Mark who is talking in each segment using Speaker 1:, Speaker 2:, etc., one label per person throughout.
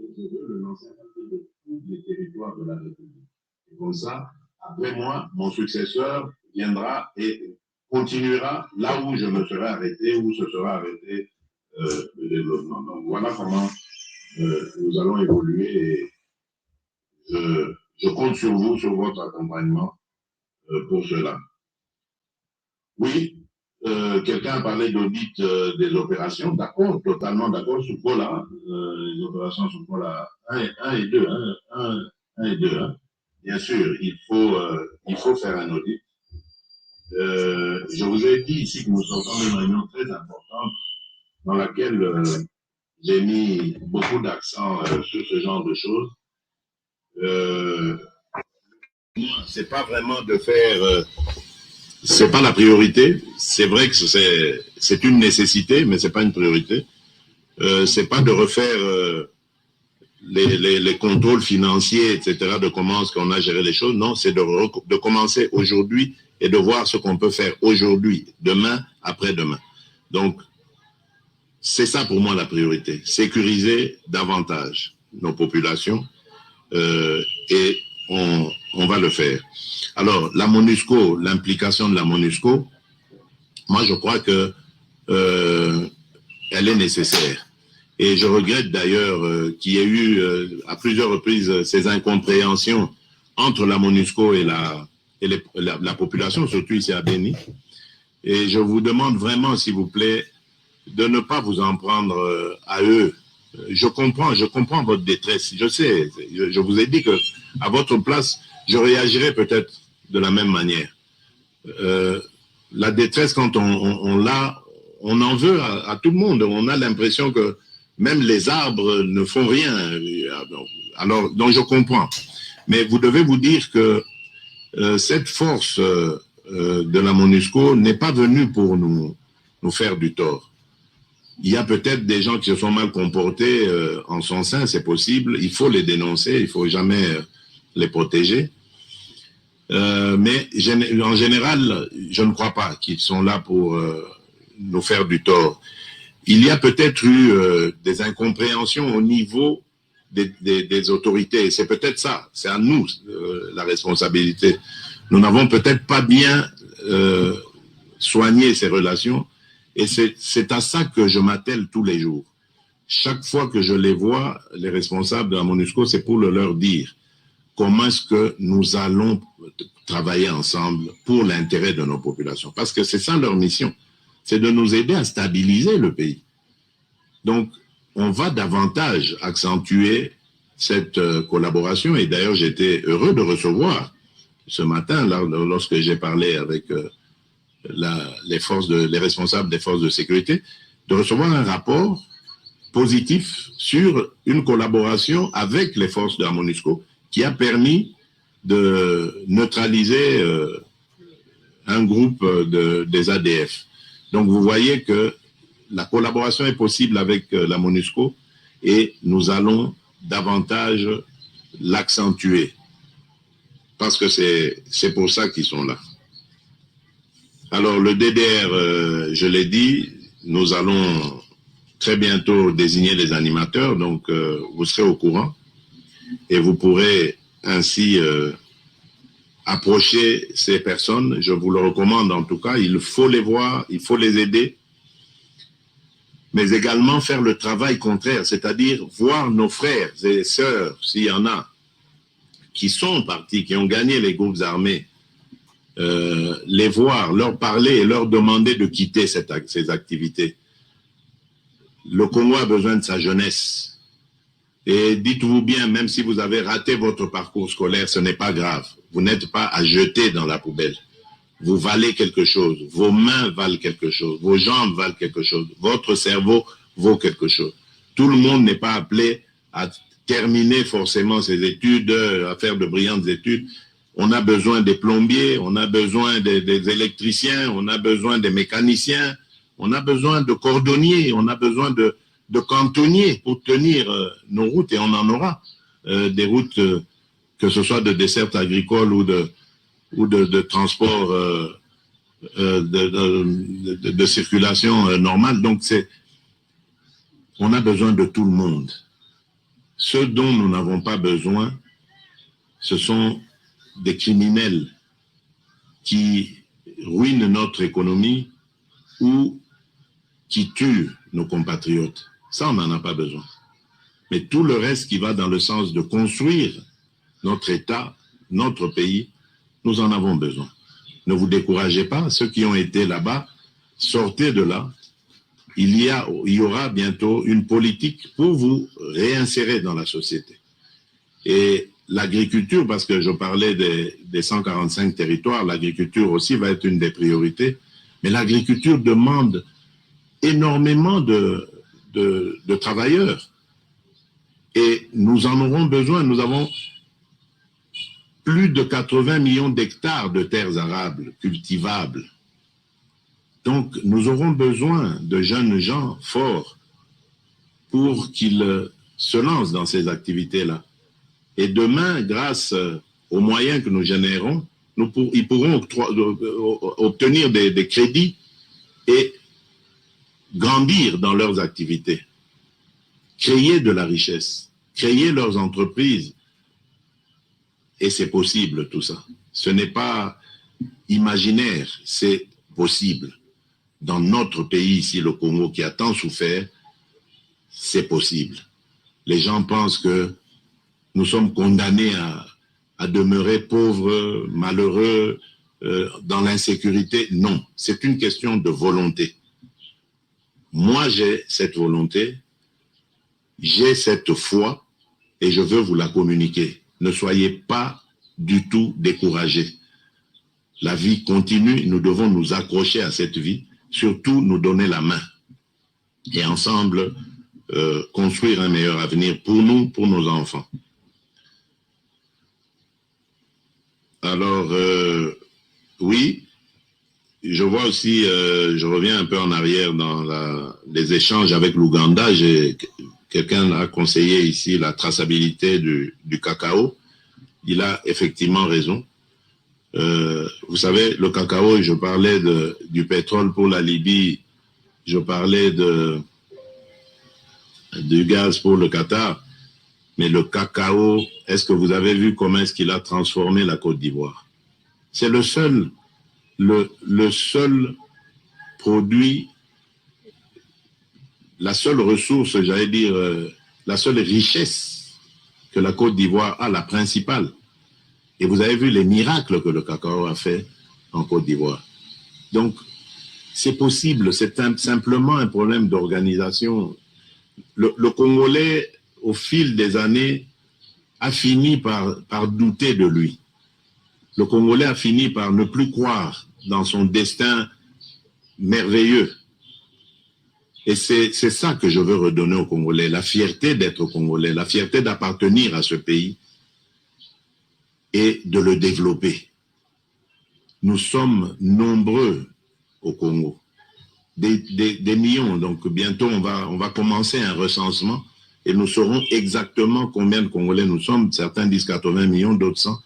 Speaker 1: je veux le lancer à partir de tous les territoires de la République. Et comme ça, après moi, mon successeur viendra et continuera là où je me serai arrêté, où se sera arrêté le développement. Donc voilà comment nous allons évoluer et je compte sur vous, sur votre accompagnement pour cela. Oui, quelqu'un a parlé d'audit des opérations, d'accord, totalement d'accord, sous Paula, les opérations sous Paula 1 et 2, 1 et 2, hein. Bien sûr, il faut faire un audit. Je vous ai dit ici que nous sortons d'une réunion très importante dans laquelle j'ai mis beaucoup d'accent sur ce genre de choses. C'est pas vraiment de faire... c'est pas la priorité. C'est vrai que c'est une nécessité, mais c'est pas une priorité. C'est pas de refaire les contrôles financiers, etc., de comment est-ce qu'on a géré les choses. Non, c'est de commencer aujourd'hui et de voir ce qu'on peut faire aujourd'hui, demain, après-demain. Donc, c'est ça pour moi la priorité. Sécuriser davantage nos populations et on va le faire. Alors, la MONUSCO, l'implication de la MONUSCO, moi je crois que elle est nécessaire. Et je regrette d'ailleurs qu'il y ait eu à plusieurs reprises ces incompréhensions entre la MONUSCO et la population, surtout ici à Béni. Et je vous demande vraiment, s'il vous plaît, de ne pas vous en prendre à eux. Je comprends votre détresse. Je sais, je vous ai dit que à votre place, je réagirais peut-être de la même manière. La détresse, quand on l'a, on en veut à tout le monde. On a l'impression que même les arbres ne font rien. Alors, donc je comprends. Mais vous devez vous dire que cette force de la MONUSCO n'est pas venue pour nous faire du tort. Il y a peut-être des gens qui se sont mal comportés en son sein, c'est possible. Il faut les dénoncer, il ne faut jamais les protéger. Mais en général, je ne crois pas qu'ils sont là pour nous faire du tort. Il y a peut-être eu des incompréhensions au niveau des autorités. C'est peut-être ça. C'est à nous la responsabilité. Nous n'avons peut-être pas bien soigné ces relations. Et c'est à ça que je m'attelle tous les jours. Chaque fois que je les vois, les responsables de la MONUSCO, c'est pour leur dire comment est-ce que nous allons travailler ensemble pour l'intérêt de nos populations. Parce que c'est ça leur mission. C'est de nous aider à stabiliser le pays. Donc, on va davantage accentuer cette collaboration. Et d'ailleurs, j'étais heureux de recevoir ce matin, là, lorsque j'ai parlé avec les responsables des forces de sécurité, de recevoir un rapport positif sur une collaboration avec les forces de la MONUSCO qui a permis de neutraliser un groupe des ADF. Donc vous voyez que la collaboration est possible avec la MONUSCO et nous allons davantage l'accentuer parce que c'est pour ça qu'ils sont là. Alors le DDR, je l'ai dit, nous allons très bientôt désigner les animateurs, donc vous serez au courant et vous pourrez ainsi approcher ces personnes. Je vous le recommande en tout cas, il faut les voir, il faut les aider, mais également faire le travail contraire, c'est-à-dire voir nos frères et sœurs, s'il y en a, qui sont partis, qui ont gagné les groupes armés, les voir, leur parler et leur demander de quitter ces activités. Le Congo a besoin de sa jeunesse. Et dites-vous bien, même si vous avez raté votre parcours scolaire, ce n'est pas grave. Vous n'êtes pas à jeter dans la poubelle. Vous valez quelque chose. Vos mains valent quelque chose. Vos jambes valent quelque chose. Votre cerveau vaut quelque chose. Tout le monde n'est pas appelé à terminer forcément ses études, à faire de brillantes études. On a besoin des plombiers, on a besoin des électriciens, on a besoin des mécaniciens, on a besoin de cordonniers, on a besoin de cantonniers pour tenir nos routes, et on en aura des routes, que ce soit de desserte agricole ou de transport de circulation normale. Donc On a besoin de tout le monde. Ce dont nous n'avons pas besoin, ce sont des criminels qui ruinent notre économie ou qui tuent nos compatriotes. Ça, on n'en a pas besoin. Mais tout le reste qui va dans le sens de construire notre État, notre pays, nous en avons besoin. Ne vous découragez pas, ceux qui ont été là-bas, sortez de là. Il y aura bientôt une politique pour vous réinsérer dans la société. Et l'agriculture, parce que je parlais des 145 territoires, l'agriculture aussi va être une des priorités, mais l'agriculture demande énormément de travailleurs. Et nous en aurons besoin. Nous avons plus de 80 millions d'hectares de terres arables cultivables. Donc, nous aurons besoin de jeunes gens forts pour qu'ils se lancent dans ces activités-là. Et demain, grâce aux moyens que nous générons, ils pourront obtenir des crédits et grandir dans leurs activités, créer de la richesse, créer leurs entreprises. Et c'est possible tout ça. Ce n'est pas imaginaire, c'est possible. Dans notre pays ici, le Congo, qui a tant souffert, c'est possible. Les gens pensent que nous sommes condamnés à demeurer pauvres, malheureux, dans l'insécurité. Non, c'est une question de volonté. Moi, j'ai cette volonté, j'ai cette foi, et je veux vous la communiquer. Ne soyez pas du tout découragés. La vie continue, nous devons nous accrocher à cette vie, surtout nous donner la main et ensemble construire un meilleur avenir pour nous, pour nos enfants. Alors, oui, je vois aussi, je reviens un peu en arrière dans les échanges avec l'Ouganda. Quelqu'un a conseillé ici la traçabilité du cacao. Il a effectivement raison. Vous savez, le cacao, je parlais du pétrole pour la Libye, je parlais du gaz pour le Qatar, mais le cacao, est-ce que vous avez vu comment est-ce qu'il a transformé la Côte d'Ivoire? C'est le seul produit, la seule ressource, j'allais dire, la seule richesse que la Côte d'Ivoire a, la principale. Et vous avez vu les miracles que le cacao a fait en Côte d'Ivoire. Donc, c'est possible, c'est simplement un problème d'organisation. Le Congolais, au fil des années, a fini par douter de lui. Le Congolais a fini par ne plus croire dans son destin merveilleux. Et c'est ça que je veux redonner aux Congolais, la fierté d'être Congolais, la fierté d'appartenir à ce pays et de le développer. Nous sommes nombreux au Congo, des millions. Donc bientôt, on va commencer un recensement et nous saurons exactement combien de Congolais nous sommes. Certains disent 80 millions, d'autres 100.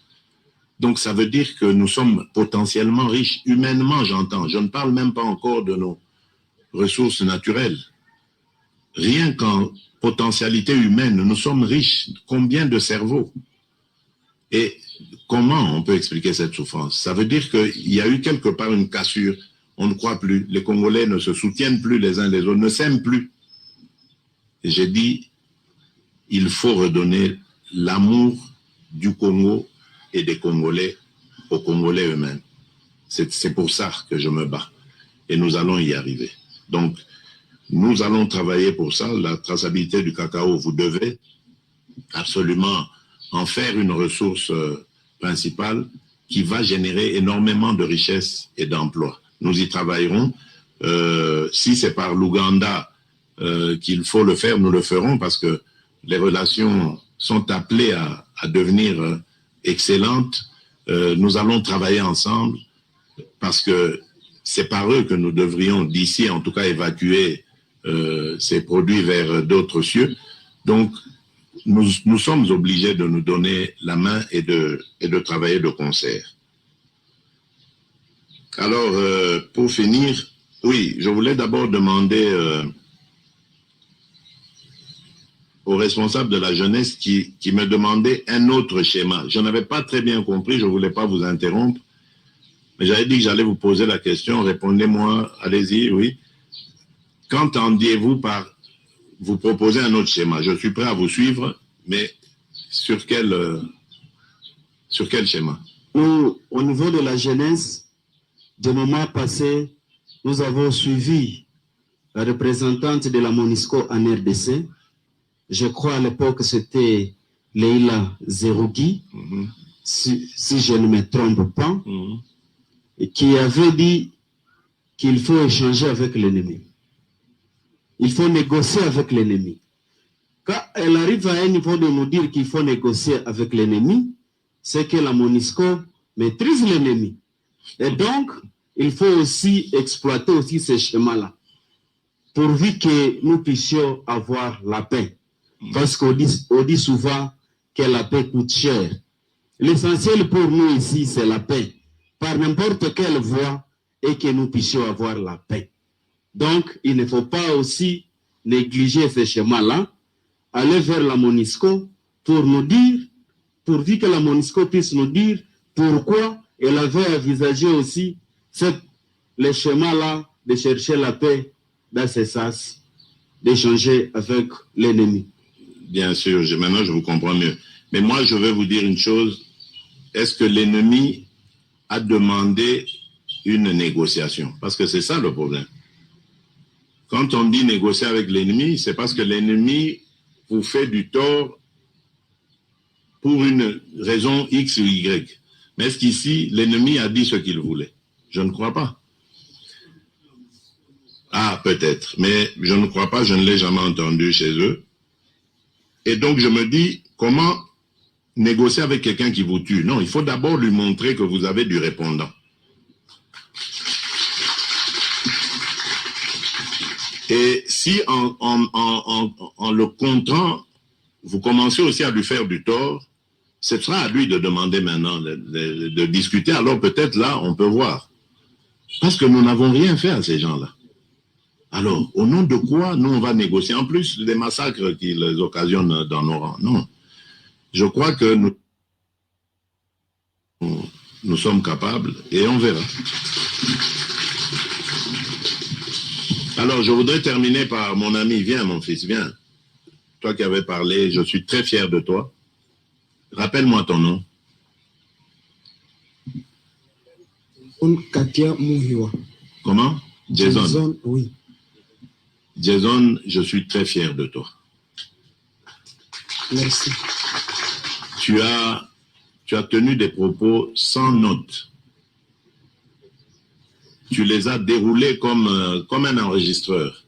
Speaker 1: Donc ça veut dire que nous sommes potentiellement riches, humainement j'entends. Je ne parle même pas encore de nos ressources naturelles. Rien qu'en potentialité humaine, nous sommes riches. Combien de cerveaux? Et comment on peut expliquer cette souffrance? Ça veut dire qu'il y a eu quelque part une cassure. On ne croit plus. Les Congolais ne se soutiennent plus les uns les autres, ne s'aiment plus. Et j'ai dit, il faut redonner l'amour du Congo et des Congolais aux Congolais eux-mêmes. C'est pour ça que je me bats. Et nous allons y arriver. Donc, nous allons travailler pour ça. La traçabilité du cacao, vous devez absolument en faire une ressource principale qui va générer énormément de richesses et d'emplois. Nous y travaillerons. Si c'est par l'Ouganda qu'il faut le faire, nous le ferons parce que les relations sont appelées à devenir excellentes. Nous allons travailler ensemble parce que c'est par eux que nous devrions d'ici, en tout cas, évacuer ces produits vers d'autres cieux. Donc, nous sommes obligés de nous donner la main et de travailler de concert. Alors, pour finir, oui, je voulais d'abord demander au responsable de la jeunesse qui me demandait un autre schéma. Je n'avais pas très bien compris, je ne voulais pas vous interrompre, mais j'avais dit que j'allais vous poser la question. Répondez-moi, allez-y, oui. Qu'entendiez-vous par vous proposer un autre schéma? Je suis prêt à vous suivre, mais sur quel schéma?
Speaker 2: Nous, au niveau de la jeunesse, du moment passé, nous avons suivi la représentante de la MONUSCO en RDC. Je crois à l'époque c'était Leila Zerougui, si je ne me trompe pas, et qui avait dit qu'il faut échanger avec l'ennemi. Il faut négocier avec l'ennemi. Quand elle arrive à un niveau de nous dire qu'il faut négocier avec l'ennemi, c'est que la MONUSCO maîtrise l'ennemi. Et donc, il faut aussi exploiter aussi ces schémas-là, pourvu que nous puissions avoir la paix. Parce qu'on dit souvent que la paix coûte cher. L'essentiel pour nous ici, c'est la paix, par n'importe quelle voie, et que nous puissions avoir la paix. Donc, il ne faut pas aussi négliger ces schémas-là, aller vers la MONUSCO pour nous dire, pourvu que la MONUSCO puisse nous dire pourquoi elle avait envisagé aussi les schémas-là de chercher la paix dans ces sas, d'échanger avec l'ennemi.
Speaker 1: Bien sûr, maintenant je vous comprends mieux. Mais moi, je vais vous dire une chose. Est-ce que l'ennemi a demandé une négociation? Parce que c'est ça le problème. Quand on dit négocier avec l'ennemi, c'est parce que l'ennemi vous fait du tort pour une raison X ou Y. Mais est-ce qu'ici, l'ennemi a dit ce qu'il voulait? Je ne crois pas. Ah, peut-être. Mais je ne crois pas, je ne l'ai jamais entendu chez eux. Et donc, je me dis, comment négocier avec quelqu'un qui vous tue? Non, il faut d'abord lui montrer que vous avez du répondant. Et si en le contrant, vous commencez aussi à lui faire du tort, ce sera à lui de demander maintenant de discuter. Alors peut-être là, on peut voir. Parce que nous n'avons rien fait à ces gens-là. Alors, au nom de quoi nous on va négocier? En plus des massacres qu'ils occasionnent dans nos rangs. Non. Je crois que nous sommes capables et on verra. Alors, je voudrais terminer par mon ami. Viens, mon fils, viens. Toi qui avais parlé, je suis très fier de toi. Rappelle-moi ton nom.
Speaker 3: Katia Mouhiwa.
Speaker 1: Comment? Jason.
Speaker 3: Oui.
Speaker 1: Jason, je suis très fier de toi.
Speaker 3: Merci.
Speaker 1: Tu as tenu des propos sans note. Tu les as déroulés comme un enregistreur.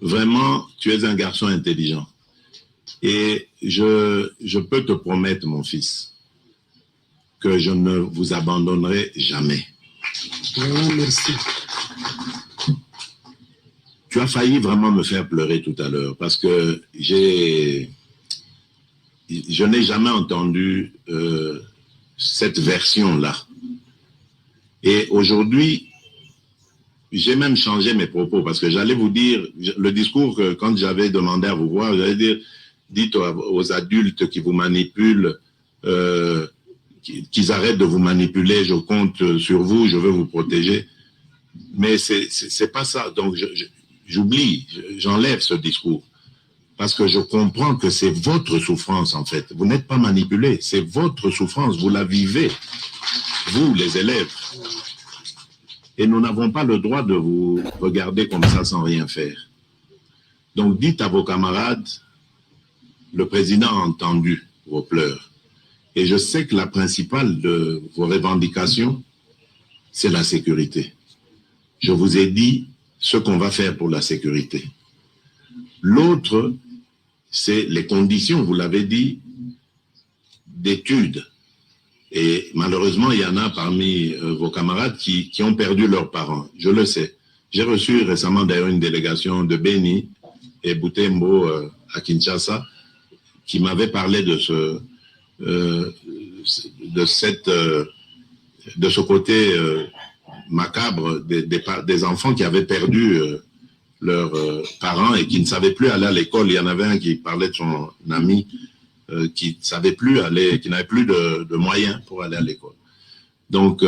Speaker 1: Vraiment, tu es un garçon intelligent. Et je peux te promettre, mon fils, que je ne vous abandonnerai jamais.
Speaker 3: Merci.
Speaker 1: Tu as failli vraiment me faire pleurer tout à l'heure parce que je n'ai jamais entendu cette version-là. Et aujourd'hui, j'ai même changé mes propos parce que j'allais vous dire, le discours que quand j'avais demandé à vous voir, j'allais dire, dites aux adultes qui vous manipulent, qu'ils arrêtent de vous manipuler, je compte sur vous, je veux vous protéger. Mais c'est pas ça. Donc j'oublie, j'enlève ce discours. Parce que je comprends que c'est votre souffrance en fait. Vous n'êtes pas manipulé, c'est votre souffrance, vous la vivez, vous les élèves. Et nous n'avons pas le droit de vous regarder comme ça sans rien faire. Donc dites à vos camarades, le président a entendu vos pleurs. Et je sais que la principale de vos revendications, c'est la sécurité. Je vous ai dit ce qu'on va faire pour la sécurité. L'autre, c'est les conditions, vous l'avez dit, d'études. Et malheureusement, il y en a parmi vos camarades qui ont perdu leurs parents. Je le sais. J'ai reçu récemment d'ailleurs une délégation de Beni et Butembo à Kinshasa qui m'avait parlé de ce côté macabre des enfants qui avaient perdu leurs parents et qui ne savaient plus aller à l'école. Il y en avait un qui parlait de son ami qui ne savait plus aller, qui n'avait plus de moyens pour aller à l'école. Donc,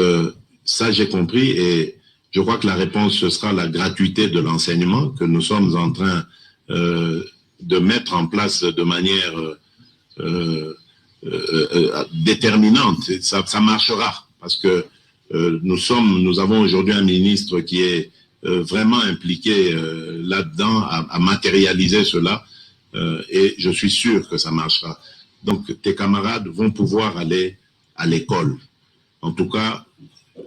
Speaker 1: ça, j'ai compris et je crois que la réponse, ce sera la gratuité de l'enseignement que nous sommes en train de mettre en place de manière déterminante. Ça marchera parce que nous avons aujourd'hui un ministre qui est vraiment impliqué là-dedans à matérialiser cela et je suis sûr que ça marchera. Donc, tes camarades vont pouvoir aller à l'école. En tout cas,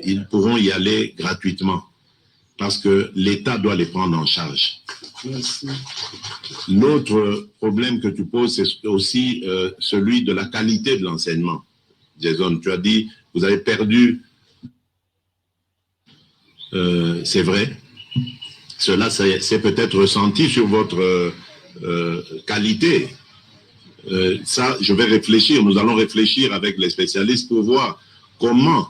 Speaker 1: ils pourront y aller gratuitement parce que l'État doit les prendre en charge.
Speaker 3: Merci.
Speaker 1: L'autre problème que tu poses, c'est aussi celui de la qualité de l'enseignement. Jason, tu as dit, vous avez perdu, c'est vrai, cela c'est peut-être ressenti sur votre qualité. Ça, je vais réfléchir, nous allons réfléchir avec les spécialistes pour voir comment,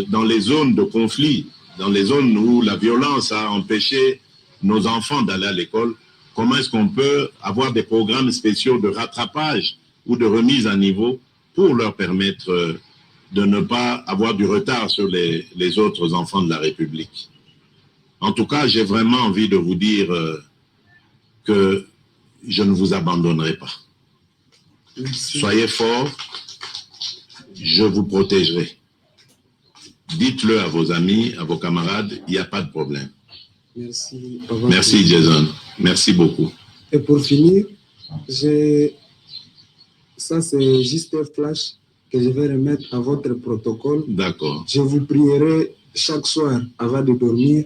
Speaker 1: dans les zones de conflit, dans les zones où la violence a empêché nos enfants d'aller à l'école, comment est-ce qu'on peut avoir des programmes spéciaux de rattrapage ou de remise à niveau pour leur permettre de ne pas avoir du retard sur les autres enfants de la République. En tout cas, j'ai vraiment envie de vous dire que je ne vous abandonnerai pas.
Speaker 3: Merci.
Speaker 1: Soyez forts, je vous protégerai. Dites-le à vos amis, à vos camarades, il n'y a pas de problème.
Speaker 3: Merci.
Speaker 1: Merci Jason, merci beaucoup.
Speaker 3: Et pour finir, ça c'est juste un flash que je vais remettre à votre protocole.
Speaker 1: D'accord.
Speaker 3: Je vous prierai chaque soir avant de dormir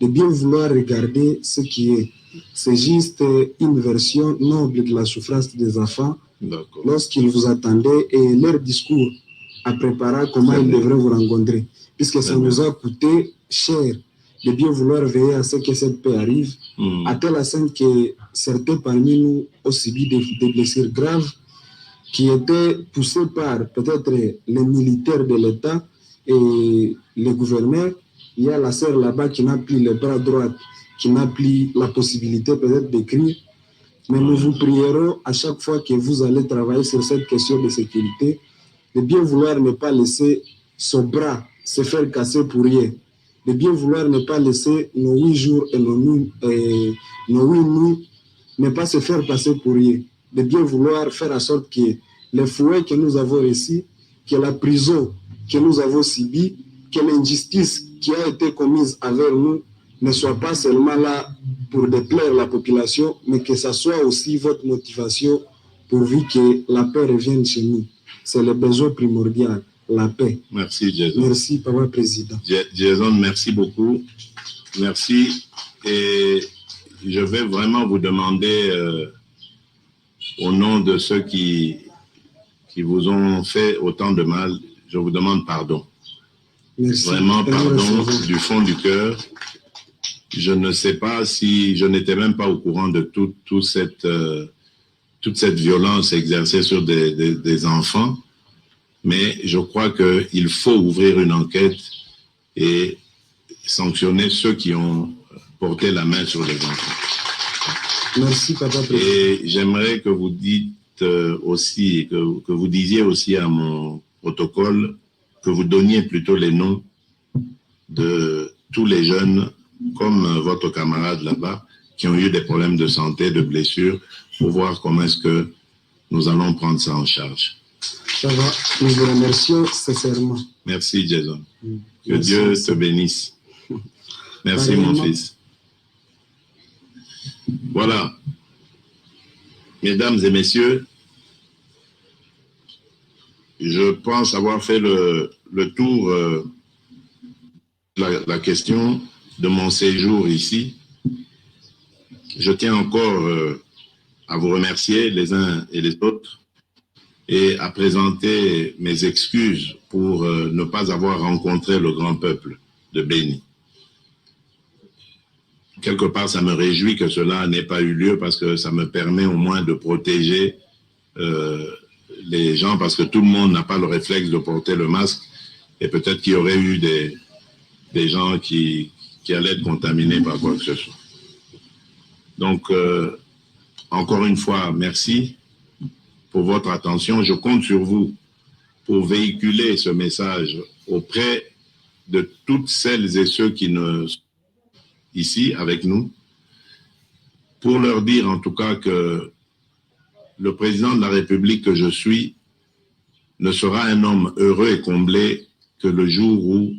Speaker 3: de bien vouloir regarder ce qui est. C'est juste une version noble de la souffrance des enfants lorsqu'ils vous attendaient et leur discours à préparer comment ils devraient vous rencontrer. Puisque ça nous a coûté cher de bien vouloir veiller à ce que cette paix arrive, à telle enseigne que certains parmi nous ont subi des blessures graves qui étaient poussées par peut-être les militaires de l'État et les gouverneurs. Il y a la sœur là-bas qui n'a plus le bras droit, qui n'a plus la possibilité peut-être d'écrire. Mais nous vous prierons à chaque fois que vous allez travailler sur cette question de sécurité, de bien vouloir ne pas laisser son bras se faire casser pour rien, de bien vouloir ne pas laisser nos 8 jours et nos 8 nuits ne pas se faire passer pour rien, de bien vouloir faire en sorte que les fouets que nous avons reçus, que la prison que nous avons subie, que l'injustice qui a été commise envers nous ne soit pas seulement là pour déplaire la population, mais que ça soit aussi votre motivation pourvu que la paix revienne chez nous. C'est le besoin primordial, la paix.
Speaker 1: Merci, Jason.
Speaker 3: Merci, Papa Président.
Speaker 1: Jason, merci beaucoup. Merci. Et je vais vraiment vous demander, au nom de ceux qui vous ont fait autant de mal, je vous demande pardon.
Speaker 3: Merci.
Speaker 1: Vraiment pardon du fond du cœur. Je ne sais pas si je n'étais même pas au courant de toute cette violence exercée sur des enfants, mais je crois qu'il faut ouvrir une enquête et sanctionner ceux qui ont porté la main sur les enfants.
Speaker 3: Merci, Papa Président.
Speaker 1: Et j'aimerais que vous dites aussi, que vous disiez aussi à mon protocole, que vous donniez plutôt les noms de tous les jeunes, comme votre camarade là-bas, qui ont eu des problèmes de santé, de blessures, pour voir comment est-ce que nous allons prendre ça en charge.
Speaker 3: Ça va, nous vous remercions sincèrement.
Speaker 1: Merci, Jason. Que
Speaker 3: Merci.
Speaker 1: Dieu te bénisse. Merci, mon fils. Voilà. Mesdames et messieurs, je pense avoir fait le tour de la question de mon séjour ici. Je tiens encore à vous remercier les uns et les autres et à présenter mes excuses pour ne pas avoir rencontré le grand peuple de Béni. Quelque part, ça me réjouit que cela n'ait pas eu lieu parce que ça me permet au moins de protéger les gens, parce que tout le monde n'a pas le réflexe de porter le masque et peut-être qu'il y aurait eu des gens qui allaient être contaminés par quoi que ce soit. Donc, encore une fois, merci pour votre attention. Je compte sur vous pour véhiculer ce message auprès de toutes celles et ceux qui ne sont ici avec nous, pour leur dire en tout cas que le président de la République que je suis ne sera un homme heureux et comblé que le jour où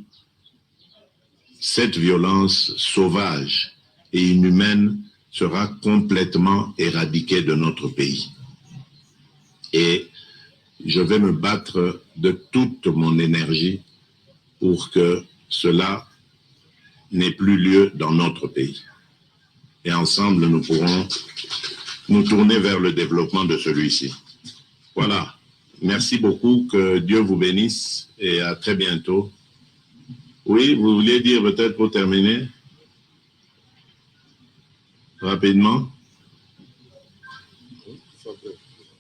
Speaker 1: cette violence sauvage et inhumaine sera complètement éradiquée de notre pays. Et je vais me battre de toute mon énergie pour que cela n'ait plus lieu dans notre pays. Et ensemble, nous pourrons nous tourner vers le développement de celui-ci. Voilà. Merci beaucoup, que Dieu vous bénisse et à très bientôt. Oui, vous vouliez dire peut-être pour terminer? Rapidement.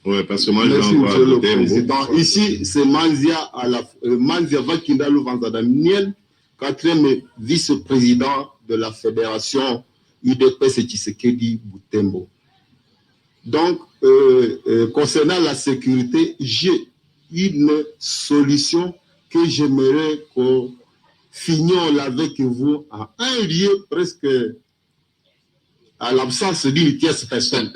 Speaker 1: Oui, parce que moi, je vais encore
Speaker 4: le président. Ici, c'est Manzia Vakinda Louvanza Daniel, 4e vice-président de la fédération UDPS Tshisekedi Butembo. Donc, concernant la sécurité, j'ai une solution que j'aimerais qu'on finisse avec vous à un lieu presque à l'absence d'une tierce personne.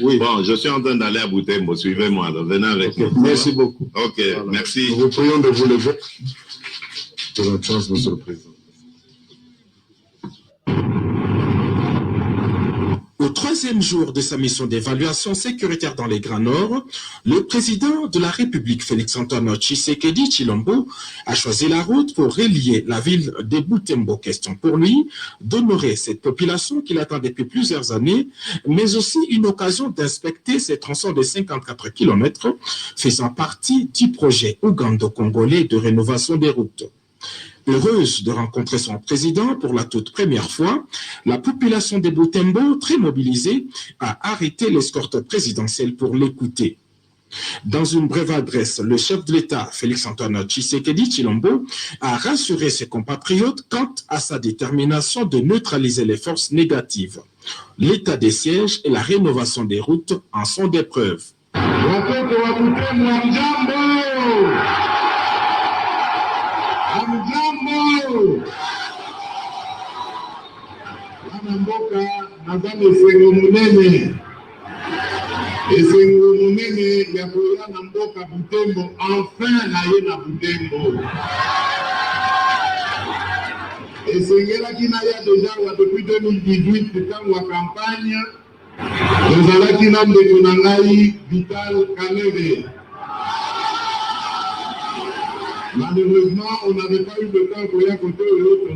Speaker 1: Oui. Bon, je suis en train d'aller à Butembo, suivez-moi, venez avec moi.
Speaker 4: Merci beaucoup.
Speaker 1: Ok, voilà. Merci.
Speaker 4: Nous vous prions de vous lever. De la chance, Monsieur le Président.
Speaker 5: Au 3e jour de sa mission d'évaluation sécuritaire dans les Grands Nord, le président de la République, Félix-Antoine Tshisekedi Tshilombo, a choisi la route pour relier la ville de Butembo. Question pour lui d'honorer cette population qu'il attend depuis plusieurs années, mais aussi une occasion d'inspecter ces tronçons de 54 km faisant partie du projet ougando-congolais de rénovation des routes. Heureuse de rencontrer son président pour la toute première fois, la population de Butembo, très mobilisée, a arrêté l'escorte présidentielle pour l'écouter. Dans une brève adresse, le chef de l'État, Félix-Antoine Tshisekedi Tshilombo, a rassuré ses compatriotes quant à sa détermination de neutraliser les forces négatives. L'état des sièges et la rénovation des routes en sont des preuves.
Speaker 6: Amjambo, Anamboka, Nazame Esengo Munene, Esengo Munene, Yakoya Namboka Butembo, enfin naye na Butembo. Esengela Kinaya déjà depuis 2018, dans la campagne, nous allons Kinam de Konangaï, Vital Kanebe. Malheureusement, on n'avait pas eu le temps pour y côté de l'autre,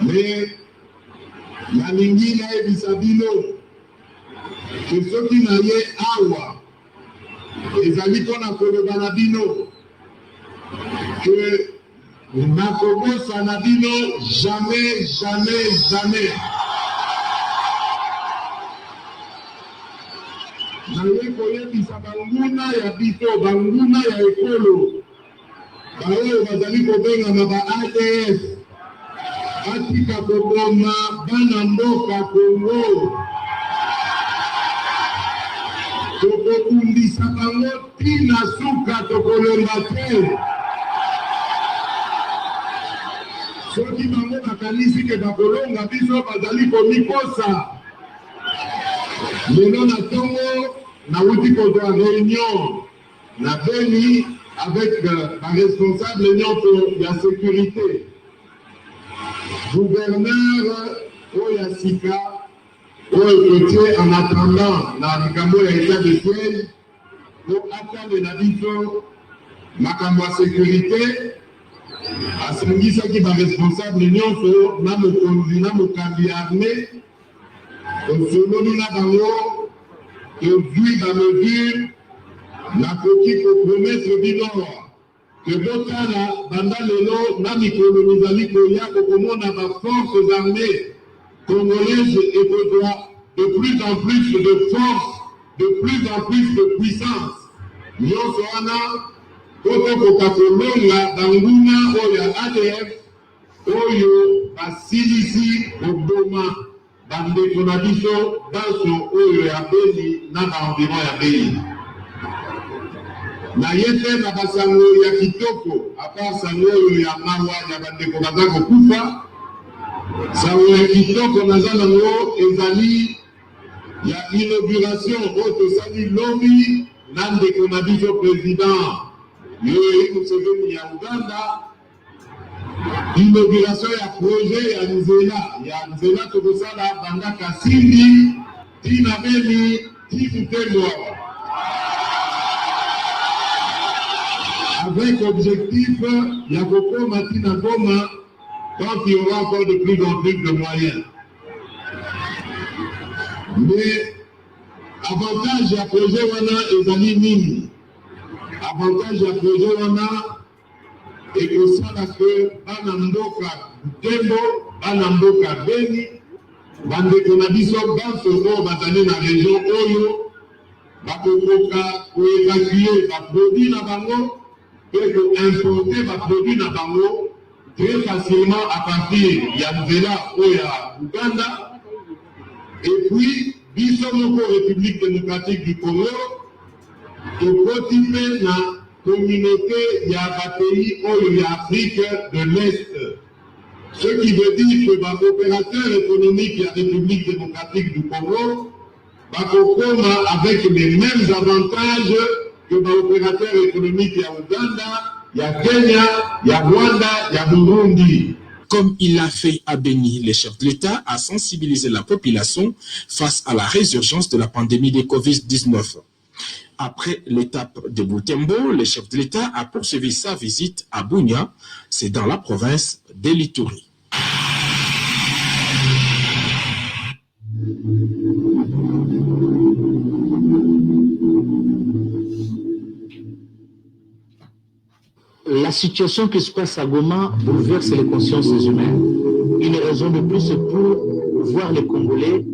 Speaker 6: mais la ligne est Bisabino, que ceux qui n'allaient Awa, les amis qu'on a fait le Banabino, que Nakobo Sanabino, jamais, jamais, jamais. Naye koyebisa banguna ya bito, banguna ya ekolo, baoyo bazali kobengama ba ADF, atika koboma bana mboka Kongo, tokokundisa bango tina suka tokolonga te. Soki bango bakanisi ke bakolonga biso bazali komikosa. Lelo na tongo na wuti koto en réunion na Beni avec un responsable de la sécurité, gouverneur Oyasika, Oyokotier en attendant la Nikambo ya état de siège pour attendre la biso makambo ya sécurité asangisaki ba responsable nyonso na mokambi armée osololi na bango tozwi bamesure nakoki kopromettre bino ke botala banda lelo na mikolo mizali koya kokomona baforces armées congolaises ekozwa de plus en plus de force, de plus en plus de puissance. Nyonso wana kotokoka kolonga banguna oyo ADF oyo basilisi koboma bandeko na biso banso oyo ya Beni na baenviron ya Beni. Na yete na basango ya kitoko, apart sango oyo ya mawa ya bandeko baza kokufa, sango ya kitoko naza nango ezali ya inauguration oyo tosali lobi na ndeko na biso président Yoweri Museveni ya Uganda. Inauguration ya projet ya Nzela tokosala banda Kasindi tina Beni Butembo, avec objectif ya kokoma tina Goma quand il y aura encore de plus en plus de moyens. Mais avantage ya projet wana ezali nini? Avantage ya projet wana ekosala ke bana mboka Butembo, bana mboka Beni, bandeko na biso banso oyo bazali na région oyo bakokoka koévacue baproduit na bango mpe koimporte baproduit na bango très facilement à partir ya nzela oyo ya Uganda. Et puis biso moko République démocratique du Congo tokoti mpe na communauté ya pays oyo ya Afrique de l'Est. Ce qui veut dire que les opérateurs économiques de la République démocratique du Congo vont avec les mêmes avantages que les opérateurs économiques de Ouganda, de Kenya, de Rwanda, de Burundi.
Speaker 5: Comme il l'a fait à Beni, le chef de l'État a sensibilisé la population face à la résurgence de la pandémie de Covid-19. Après l'étape de Butembo, le chef de l'État a poursuivi sa visite à Bunia, c'est dans la province de l'Ituri.
Speaker 7: La situation qui se passe à Goma bouleverse les consciences humaines. Une raison de plus pour voir les Congolais